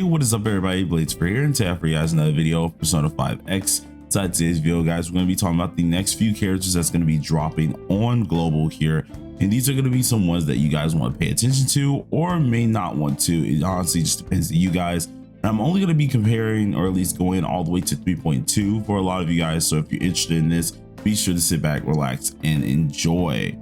what is up everybody, Blades for here, and today for you guys another video of Persona 5X. Inside today's video guys, we're going to be talking about the next few characters that's going to be dropping on global here, and these are going to be some ones that you guys want to pay attention to or may not want to. It honestly just depends on you guys, and I'm only going to be comparing, or at least going all the way to 3.2 for a lot of you guys, so if you're interested in this, be sure to sit back, relax, and enjoy.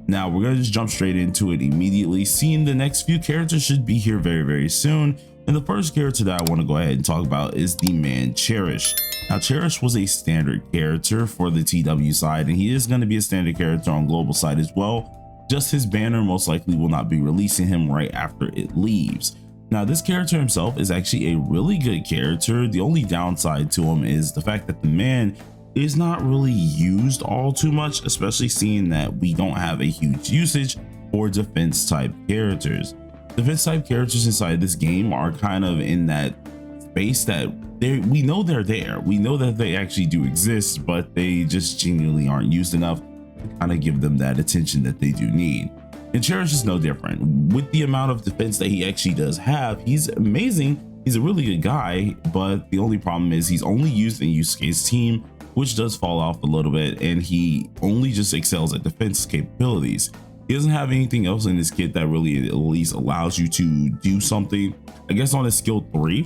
Now we're going to just jump straight into it immediately, seeing the next few characters should be here very soon. And the first character that I want to go ahead and talk about is the man Cherish. Now Cherish was a standard character for the TW side, and he is going to be a standard character on global side as well. Just his banner most likely will not be releasing him right after it leaves. Now this character himself is actually a really good character. The only downside to him is the fact that the man is not really used all too much, especially seeing that we don't have a huge usage for defense type characters. Defense type characters inside this game are kind of in that space that we know they're there. We know that they actually do exist, but they just genuinely aren't used enough to kind of give them that attention that they do need. And Cherish is no different. With the amount of defense that he actually does have, he's amazing. He's a really good guy, but the only problem is he's only used in Yusuke's team, which does fall off a little bit, and he only just excels at defense capabilities. He doesn't have anything else in his kit that really at least allows you to do something. I guess on his skill 3,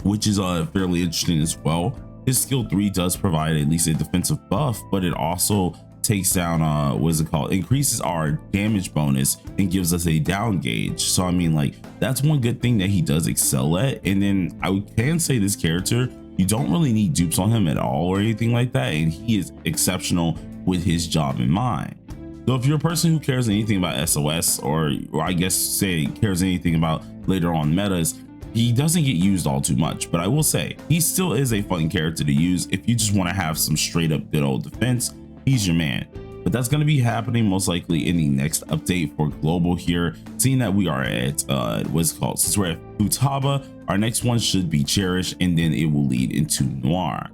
which is fairly interesting as well, his skill 3 does provide at least a defensive buff, but it also takes down increases our damage bonus and gives us a down gauge. So I mean, like, that's one good thing that he does excel at. And then I can say this character, you don't really need dupes on him at all or anything like that, and he is exceptional with his job in mind. So if you're a person who cares anything about SOS, or I guess say cares anything about later on metas, he doesn't get used all too much. But I will say he still is a fun character to use if you just want to have some straight up good old defense. He's your man. But that's going to be happening most likely in the next update for global here, seeing that we are at since we're at Futaba, our next one should be Cherish, and then it will lead into Noir.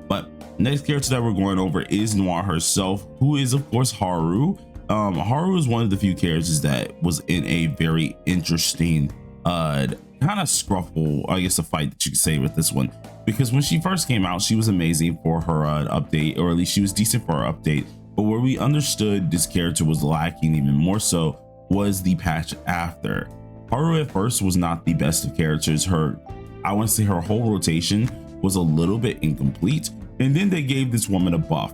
But next character that we're going over is Noir herself, who is of course Haru. Haru is one of the few characters that was in a very interesting kind of scruffle, I guess, a fight that you could say with this one, because when she first came out, she was amazing for her update, or at least she was decent for her update. But where we understood this character was lacking even more so was the patch after. Haru at first was not the best of characters. I want to say her whole rotation was a little bit incomplete, and then they gave this woman a buff.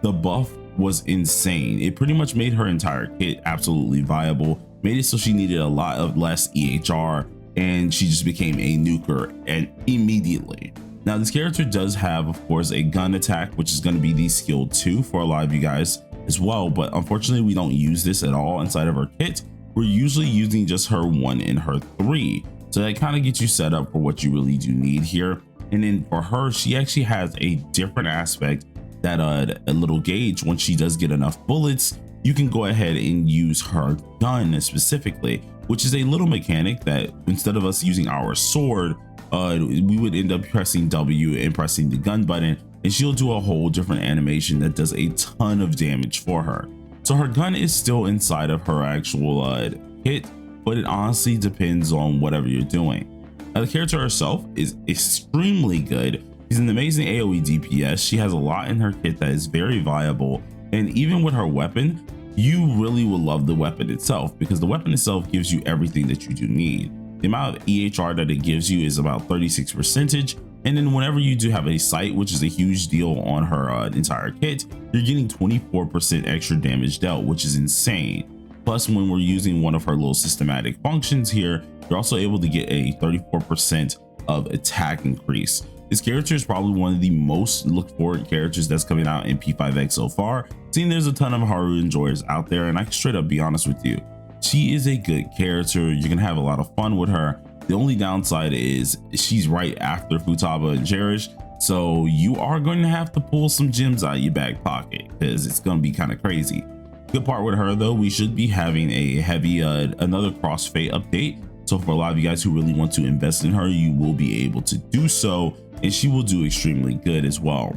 The buff was insane. It pretty much made her entire kit absolutely viable, made it so she needed a lot of less EHR, and she just became a nuker and immediately. Now this character does have, of course, a gun attack, which is going to be the skill 2 for a lot of you guys as well, but unfortunately we don't use this at all inside of her kit. We're usually using just her 1 and her 3, so that kind of gets you set up for what you really do need here. And then for her, she actually has a different aspect that a little gauge. Once she does get enough bullets, you can go ahead and use her gun specifically, which is a little mechanic that instead of us using our sword, we would end up pressing W and pressing the gun button, and she'll do a whole different animation that does a ton of damage for her. So her gun is still inside of her actual kit, but it honestly depends on whatever you're doing. Now the character herself is extremely good. She's an amazing AoE DPS. She has a lot in her kit that is very viable, and even with her weapon, you really will love the weapon itself, because the weapon itself gives you everything that you do need. The amount of EHR that it gives you is about 36%, and then whenever you do have a sight, which is a huge deal on her entire kit, you're getting 24% extra damage dealt, which is insane. Plus, when we're using one of her little systematic functions here, you're also able to get a 34% of attack increase. This character is probably one of the most looked forward characters that's coming out in P5X so far, seeing there's a ton of Haru enjoyers out there, and I can straight up be honest with you, she is a good character. You're gonna have a lot of fun with her. The only downside is she's right after Futaba and Cherish, so you are going to have to pull some gems out of your back pocket, because it's gonna be kind of crazy. Good part with her though, we should be having a heavy another crossfade update, so for a lot of you guys who really want to invest in her, you will be able to do so, and she will do extremely good as well.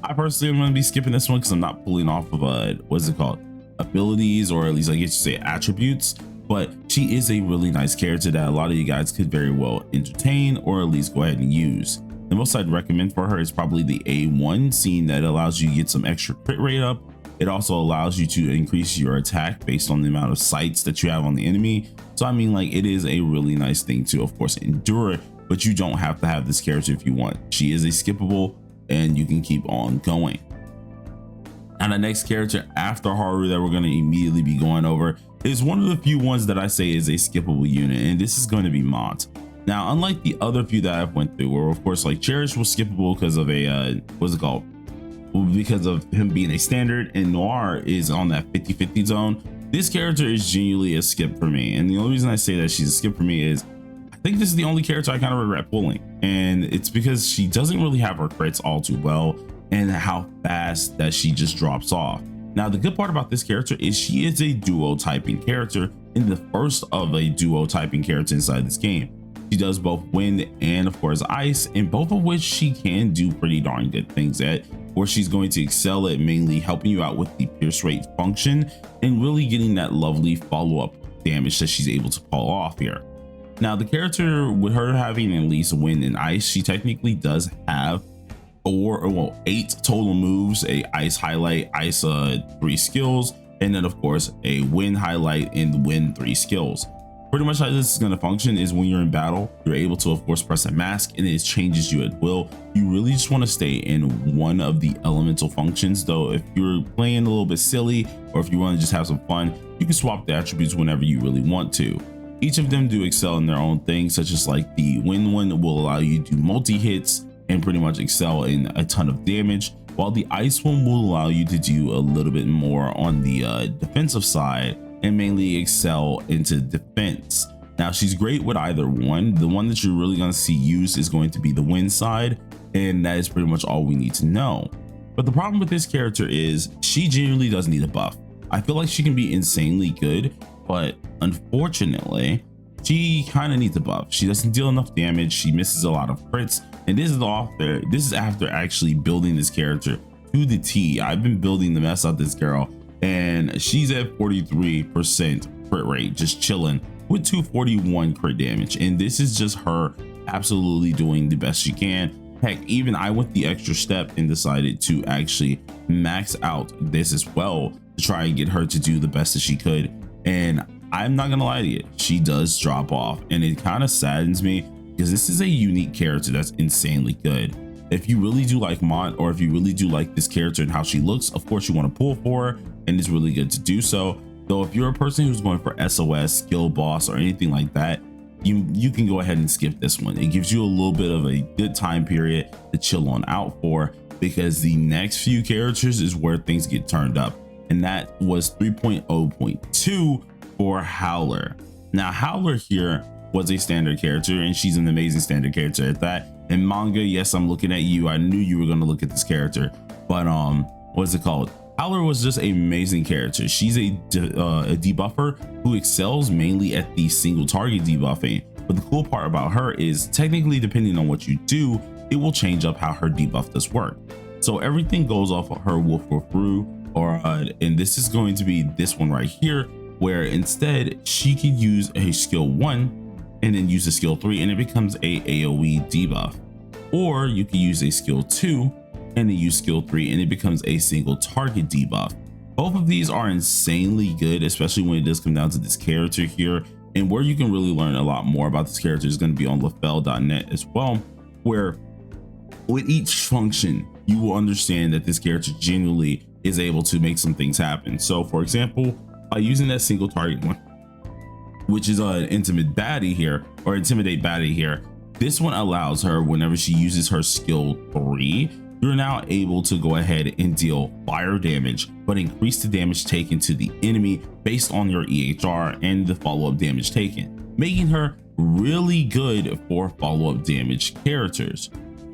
I personally am going to be skipping this one because I'm not pulling off of abilities, or at least I guess you say attributes. but she is a really nice character that a lot of you guys could very well entertain or at least go ahead and use. The most I'd recommend for her is probably the A1, seeing that it allows you to get some extra crit rate up. It also allows you to increase your attack based on the amount of sights that you have on the enemy. So I mean, like, it is a really nice thing to, of course, endure, but you don't have to have this character if you want. She is a skippable and you can keep on going. And the next character after Haru that we're going to immediately be going over is one of the few ones that I say is a skippable unit, and this is going to be Mont. Now, unlike the other few that I've went through, where of course like Cherish was skippable because of a because of him being a standard, and Noir is on that 50-50 zone, this character is genuinely a skip for me. And the only reason I say that she's a skip for me is I think this is the only character I kind of regret pulling, and it's because she doesn't really have her crits all too well and how fast that she just drops off. Now, the good part about this character is she is a duo typing character, and the first of a duo typing character inside this game. She does both wind and of course ice, and both of which she can do pretty darn good things at, where she's going to excel at mainly helping you out with the pierce rate function and really getting that lovely follow-up damage that she's able to pull off here. Now, the character, with her having at least wind and ice, she technically does have 8 total moves: a ice highlight, ice 3 skills, and then of course a wind highlight and wind 3 skills. Pretty much how this is going to function is when you're in battle, you're able to of course press a mask and it changes you at will. You really just want to stay in one of the elemental functions, though if you're playing a little bit silly or if you want to just have some fun, you can swap the attributes whenever you really want to. Each of them do excel in their own thing, such as like the wind one will allow you to multi-hits and pretty much excel in a ton of damage, while the ice one will allow you to do a little bit more on the defensive side and mainly excel into defense. Now, she's great with either one. The one that you're really going to see used is going to be the wind side, and that is pretty much all we need to know. But the problem with this character is she genuinely does need a buff. I feel like she can be insanely good, but unfortunately she kind of needs a buff. She doesn't deal enough damage, she misses a lot of crits, and this is after actually building this character to the T. I've been building the mess out of this girl, and she's at 43% crit rate, just chilling with 241 crit damage, and this is just her absolutely doing the best she can. Heck, even I went the extra step and decided to actually max out this as well to try and get her to do the best that she could. And I'm not gonna lie to you, she does drop off, and it kind of saddens me because this is a unique character that's insanely good. If you really do like Mont, or if you really do like this character and how she looks, of course you want to pull for her, and it's really good to do so. Though if you're a person who's going for SOS, skill boss, or anything like that, you can go ahead and skip this one. It gives you a little bit of a good time period to chill on out for, because the next few characters is where things get turned up, and that was 3.0.2 for Howler. Now, Howler here was a standard character, and she's an amazing standard character at that. In manga, yes, I'm looking at you, I knew you were going to look at this character, but what's it called? Howler was just an amazing character. She's a debuffer who excels mainly at the single target debuffing, but the cool part about her is technically, depending on what you do, it will change up how her debuff does work. So everything goes off of her wolf through, or and this is going to be this one right here, where instead she could use a skill 1 and then use a skill 3 and it becomes a AoE debuff, or you can use a skill 2 and then use skill 3 and it becomes a single target debuff. Both of these are insanely good, especially when it does come down to this character here. And where you can really learn a lot more about this character is going to be on lafel.net as well, where with each function you will understand that this character genuinely is able to make some things happen. So for example, by using that single target one, which is an intimidate baddie here, this one allows her, whenever she uses her skill 3, you're now able to go ahead and deal fire damage, but increase the damage taken to the enemy based on your EHR and the follow-up damage taken, making her really good for follow-up damage characters.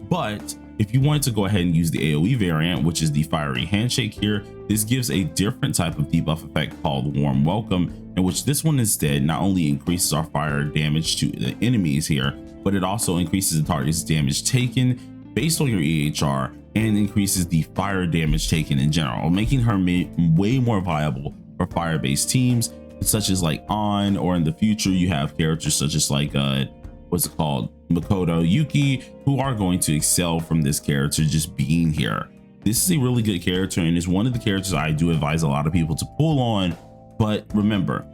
But if you wanted to go ahead and use the AoE variant, which is the fiery handshake here, this gives a different type of debuff effect called warm welcome, in which this one instead not only increases our fire damage to the enemies here, but it also increases the target's damage taken based on your EHR and increases the fire damage taken in general, making her way more viable for fire-based teams such as like On, or in the future you have characters such as like what's it called, Makoto Yuki, who are going to excel from this character just being here. This is a really good character and is one of the characters I do advise a lot of people to pull on. But remember,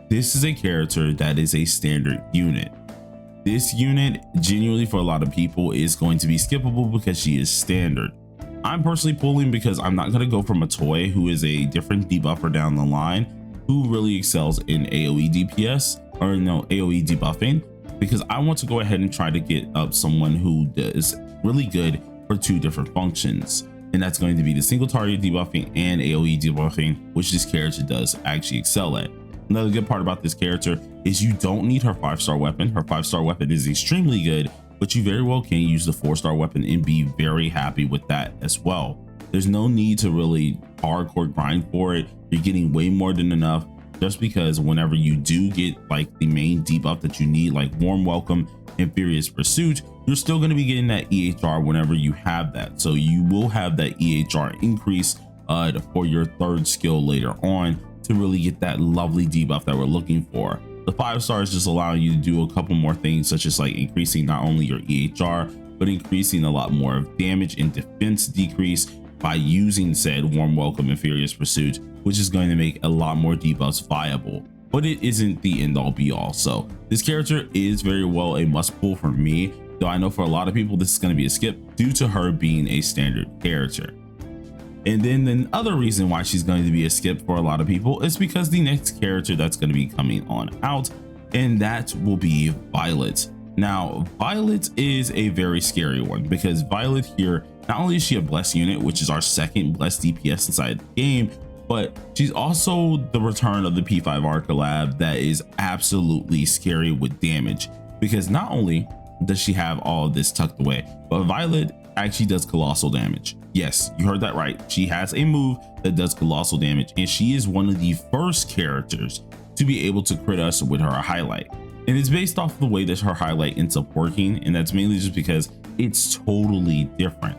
this is a character that is a standard unit. This unit genuinely for a lot of people is going to be skippable because she is standard. I'm personally pulling because I'm not going to go from a toy who is a different debuffer down the line who really excels in AoE DPS, or no, AoE debuffing, because I want to go ahead and try to get up someone who is really good for two different functions. And that's going to be the single target debuffing and AoE debuffing, which this character does actually excel at. Another good part about this character is you don't need her 5-star weapon. Her 5-star weapon is extremely good, but you very well can use the 4-star weapon and be very happy with that as well. There's no need to really hardcore grind for it. You're getting way more than enough, just because whenever you do get like the main debuff that you need, like Warm Welcome and Furious Pursuit, you're still going to be getting that EHR whenever you have that. So you will have that EHR increase for your third skill later on to really get that lovely debuff that we're looking for. The 5-star is just allowing you to do a couple more things, such as like increasing not only your EHR, but increasing a lot more of damage and defense decrease by using said Warm Welcome and Furious Pursuit, which is going to make a lot more debuffs viable. But it isn't the end all be all. So this character is very well a must pull for me, though I know for a lot of people this is going to be a skip due to her being a standard character. And then the other reason why she's going to be a skip for a lot of people is because the next character that's going to be coming on out, and that will be Violet. Now, Violet is a very scary one because Violet here, not only is she a blessed unit, which is our second blessed DPS inside the game, but she's also the return of the P5R collab that is absolutely scary with damage, because not only does she have all of this tucked away, but Violet actually does colossal damage. Yes, you heard that right. She has a move that does colossal damage, and she is one of the first characters to be able to crit us with her highlight. And it's based off the way that her highlight ends up working, and that's mainly just because it's totally different.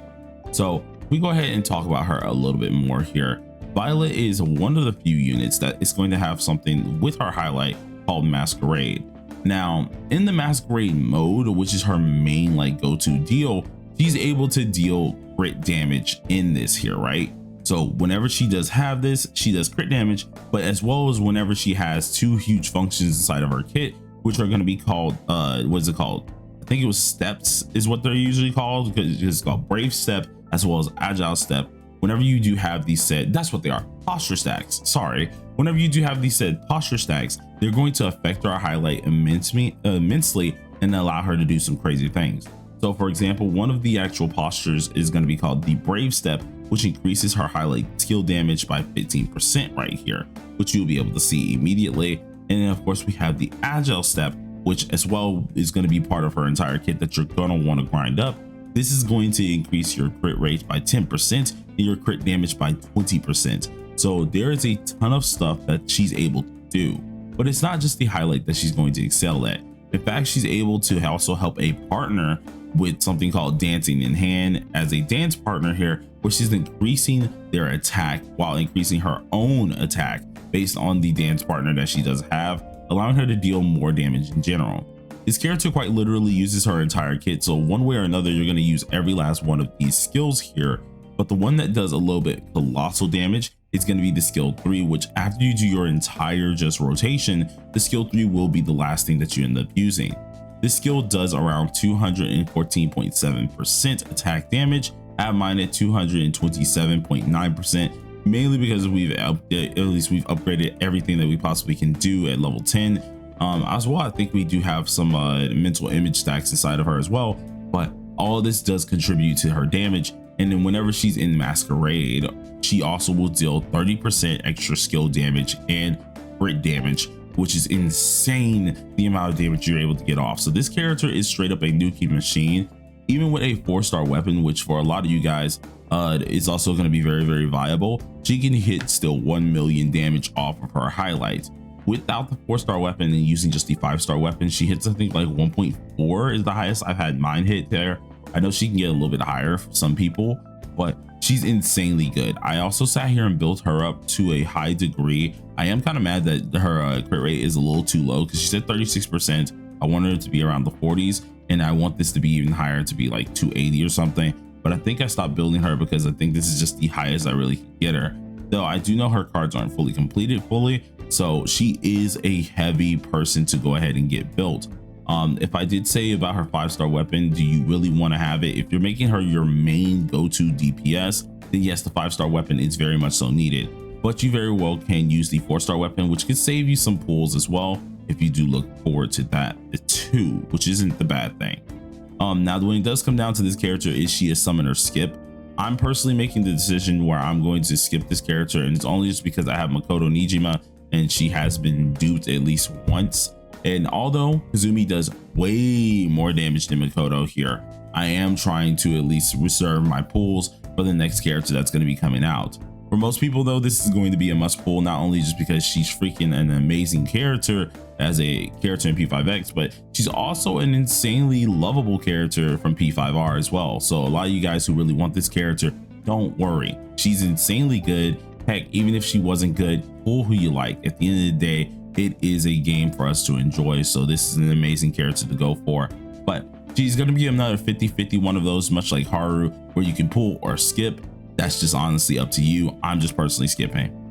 So we go ahead and talk about her a little bit more here. Violet is one of the few units that is going to have something with her highlight called Masquerade. Now, in the Masquerade mode, which is her main like go-to deal, she's able to deal crit damage in this here, right? So whenever she does have this, she does crit damage, but as well as whenever she has two huge functions inside of her kit, which are going to be called, what is it called? I think it was steps is what they're usually called, because it's called Brave Step as well as Agile Step. Whenever you do have these said, that's what they are, posture stacks, sorry. Whenever you do have these said posture stacks, they're going to affect our highlight immensely and allow her to do some crazy things. So for example, one of the actual postures is going to be called the Brave Step, which increases her highlight skill damage by 15% right here, which you'll be able to see immediately. And then of course we have the Agile Step, which as well is going to be part of her entire kit that you're going to want to grind up. This is going to increase your crit rate by 10% and your crit damage by 20%. So there is a ton of stuff that she's able to do, but it's not just the highlight that she's going to excel at. In fact, she's able to also help a partner with something called Dancing in Hand as a dance partner here, where she's increasing their attack while increasing her own attack based on the dance partner that she does have, allowing her to deal more damage in general. This character quite literally uses her entire kit, so one way or another you're going to use every last one of these skills here, but the one that does a little bit colossal damage is going to be the skill 3, which after you do your entire just rotation, the skill 3 will be the last thing that you end up using. This skill does around 214.7% attack damage, at mine at 227.9%, mainly because we've upgraded everything that we possibly can do at level 10. As well, I think we do have some mental image stacks inside of her as well, but all of this does contribute to her damage. And then whenever she's in Masquerade, she also will deal 30% extra skill damage and crit damage, which is insane, the amount of damage you're able to get off. So this character is straight up a nuking machine, even with a 4-star weapon, which for a lot of you guys is also going to be very, very viable. She can hit still 1 million damage off of her highlight. Without the 4-star weapon and using just the 5-star weapon, she hits I think like 1.4 is the highest I've had mine hit there. I know she can get a little bit higher for some people, but she's insanely good. I also sat here and built her up to a high degree. I am kind of mad that her crit rate is a little too low because she's at 36%. I wanted her to be around the 40s, and I want this to be even higher, to be like 280 or something. But I think I stopped building her because I think this is just the highest I really can get her. Though I do know her cards aren't fully completed so she is a heavy person to go ahead and get built. If I did say about her 5-star weapon, do you really want to have it? If you're making her your main go-to DPS, then yes, the 5-star weapon is very much so needed. But you very well can use the 4-star weapon, which could save you some pulls as well if you do look forward to that too, which isn't the bad thing. Now when it does come down to this character, is she a summon or skip? I'm personally making the decision where I'm going to skip this character, and it's only just because I have Makoto Nijima and she has been duped at least once. And although Kazumi does way more damage than Makoto here, I am trying to at least reserve my pulls for the next character that's going to be coming out. For most people though, this is going to be a must pull, not only just because she's freaking an amazing character as a character in P5X, but she's also an insanely lovable character from P5R as well. So a lot of you guys who really want this character, don't worry, she's insanely good. Heck, even if she wasn't good, pull who you like. At the end of the day, it is a game for us to enjoy, so this is an amazing character to go for. But she's going to be another 50-50 one of those, much like Haru, where you can pull or skip. That's just honestly up to you. I'm just personally skipping.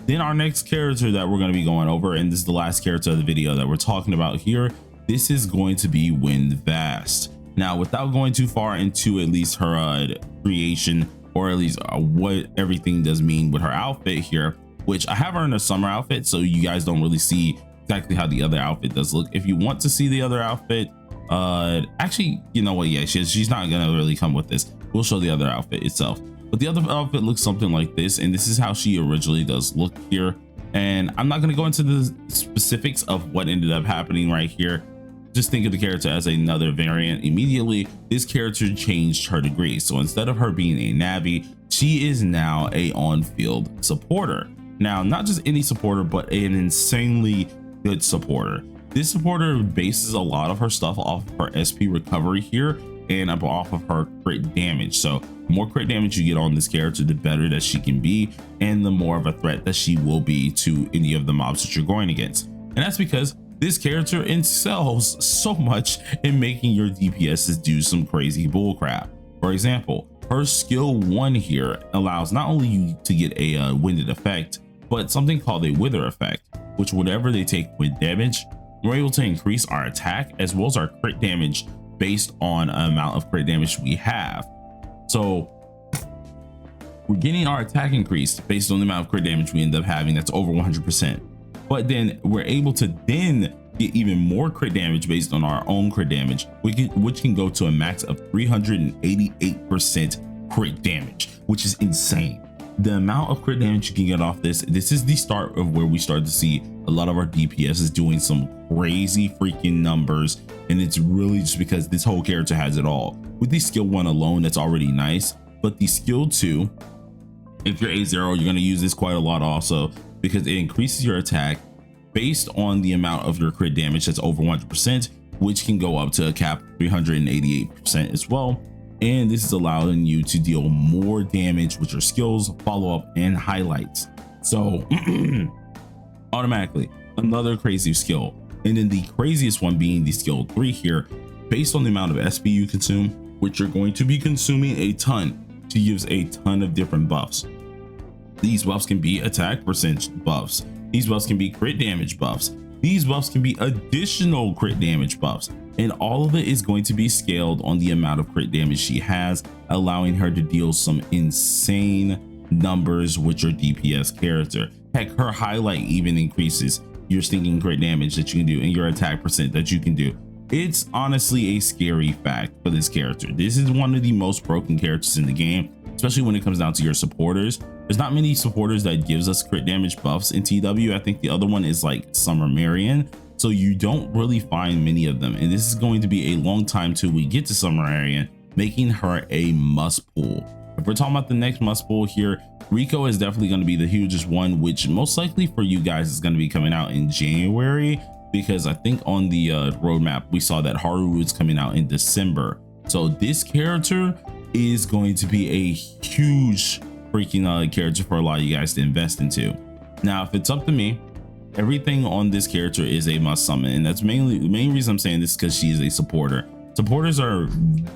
Then our next character that we're going to be going over, and this is the last character of the video that we're talking about here, this is going to be Wind Vast. Now, without going too far into at least her creation, or at least what everything does mean with her outfit here, which I have her in a summer outfit, so you guys don't really see exactly how the other outfit does look. If you want to see the other outfit, actually, you know what, yeah, she's not gonna really come with this. We'll show the other outfit itself, but the other outfit looks something like this, and this is how she originally does look here. And I'm not gonna go into the specifics of what ended up happening right here. Just think of the character as another variant. Immediately, this character changed her degree. So instead of her being a Navi, she is now a on-field supporter. Now, not just any supporter, but an insanely good supporter. This supporter bases a lot of her stuff off of her SP recovery here and off of her crit damage. So the more crit damage you get on this character, the better that she can be, and the more of a threat that she will be to any of the mobs that you're going against. And that's because this character excels so much in making your DPSs do some crazy bullcrap. For example, her skill 1 here allows not only you to get a winded effect, but something called a wither effect, which whenever they take wind damage, we're able to increase our attack as well as our crit damage based on the amount of crit damage we have. So we're getting our attack increased based on the amount of crit damage we end up having, that's over 100%. But then we're able to then get even more crit damage based on our own crit damage, which can go to a max of 388% crit damage, which is insane. The amount of crit damage you can get off this is the start of where we start to see a lot of our DPS is doing some crazy freaking numbers, and it's really just because this whole character has it all. With the skill 1 alone, that's already nice, but the skill 2, if you're A0, you're going to use this quite a lot also, because it increases your attack based on the amount of your crit damage that's over 100%, which can go up to a cap 388% as well. And this is allowing you to deal more damage with your skills, follow-up, and highlights. So automatically another crazy skill. And then the craziest one being the skill 3 here, based on the amount of SP you consume, which you're going to be consuming a ton. She gives a ton of different buffs. These buffs can be attack percentage buffs. These buffs can be crit damage buffs. These buffs can be additional crit damage buffs. And all of it is going to be scaled on the amount of crit damage she has, allowing her to deal some insane numbers with your DPS character. Heck, her highlight even increases your stinking crit damage that you can do and your attack percent that you can do. It's honestly a scary fact for this character. This is one of the most broken characters in the game, especially when it comes down to your supporters. There's not many supporters that gives us crit damage buffs in TW. I think the other one is like Summer Marion. So you don't really find many of them. And this is going to be a long time till we get to Summer Marion, making her a must pull. If we're talking about the next must pull here, Rico is definitely going to be the hugest one, which most likely for you guys is going to be coming out in January, because I think on the roadmap we saw that Haru is coming out in December. So this character is going to be a huge freaking character for a lot of you guys to invest into. Now, if it's up to me, everything on this character is a must summon, and that's mainly the main reason I'm saying this, because she is a supporter. Supporters are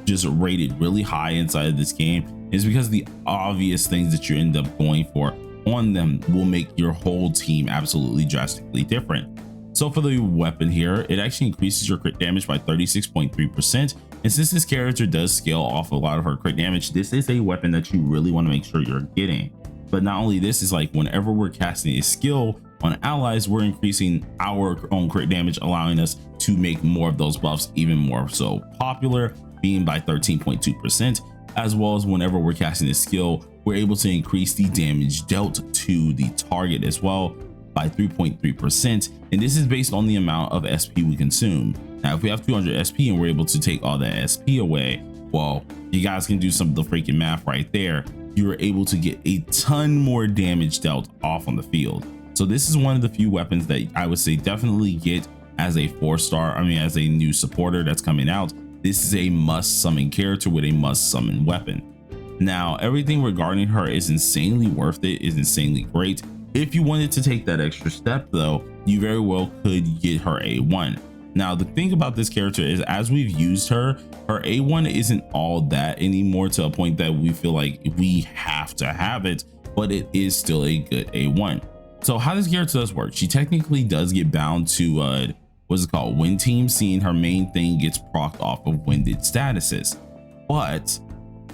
just rated really high inside of this game, is because the obvious things that you end up going for on them will make your whole team absolutely drastically different. So for the weapon here, it actually increases your crit damage by 36.3%. And since this character does scale off a lot of her crit damage, this is a weapon that you really want to make sure you're getting. But not only this, is like whenever we're casting a skill on allies, we're increasing our own crit damage, allowing us to make more of those buffs even more so popular, being by 13.2%, as well as whenever we're casting a skill, we're able to increase the damage dealt to the target as well by 3.3%. And this is based on the amount of SP we consume. Now, if we have 200 SP and we're able to take all that SP away, well, you guys can do some of the freaking math right there. You're able to get a ton more damage dealt off on the field. So this is one of the few weapons that I would say definitely get as a 4-star, as a new supporter that's coming out. This is a must summon character with a must summon weapon. Now, everything regarding her is insanely worth it, is insanely great. If you wanted to take that extra step though, you very well could get her A1. Now, the thing about this character is, as we've used her A1 isn't all that anymore, to a point that we feel like we have to have it, but it is still a good A1. So how this character does work, she technically does get bound to what's it called, wind team, seeing her main thing gets procced off of winded statuses. But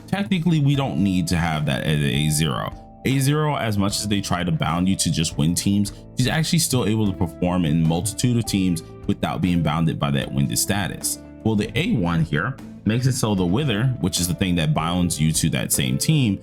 technically we don't need to have that at A0. A0, as much as they try to bound you to just win teams, she's actually still able to perform in multitude of teams without being bounded by that winded status. Well, the A1 here makes it so the wither, which is the thing that bounds you to that same team,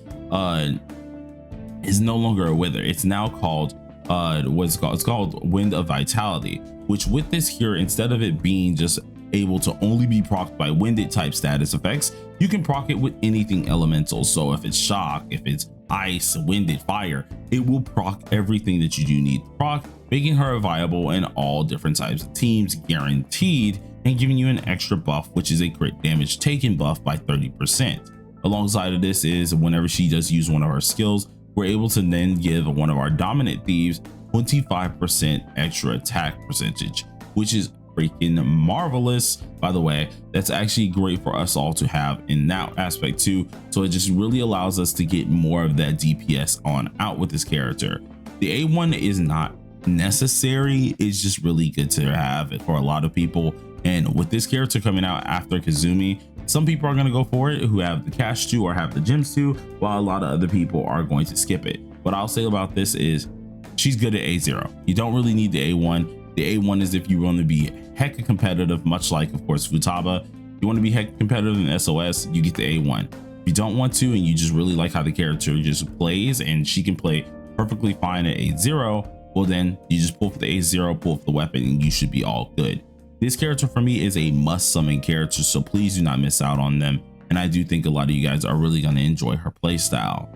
is no longer a wither. It's now called what's it called? It's called Wind of Vitality, which with this here, instead of it being just able to only be procced by winded type status effects, you can proc it with anything elemental. So if it's shock, if it's ice, winded, fire, it will proc everything that you do need to proc, making her viable in all different types of teams, guaranteed, and giving you an extra buff, which is a crit damage taken buff by 30%. Alongside of this is, whenever she does use one of her skills, we're able to then give one of our dominant thieves 25% extra attack percentage, which is freaking marvelous. By the way, that's actually great for us all to have in that aspect too. So it just really allows us to get more of that DPS on out with this character. The A1 is not necessary, it's just really good to have it for a lot of people. And with this character coming out after Kazumi, some people are going to go for it who have the cash to or have the gems to, while a lot of other people are going to skip it. What I'll say about this is she's good at A0. You don't really need the A1. The A1 is if you want to be hecka competitive, much like, of course, Futaba. You want to be hecka competitive in SOS, you get the A1. If you don't want to, and you just really like how the character just plays and she can play perfectly fine at A0, well then you just pull for the A0, pull for the weapon, and you should be all good. This character for me is a must summon character, so please do not miss out on them. And I do think a lot of you guys are really going to enjoy her playstyle.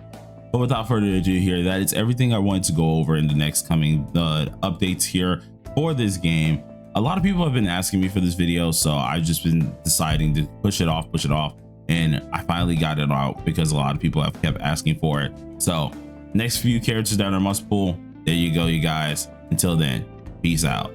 But without further ado here, that is everything I wanted to go over in the next coming updates here for this game. A lot of people have been asking me for this video, so I've just been deciding to push it off, and I finally got it out because a lot of people have kept asking for it. So next few characters that are must pull, there you go, you guys. Until then, peace out.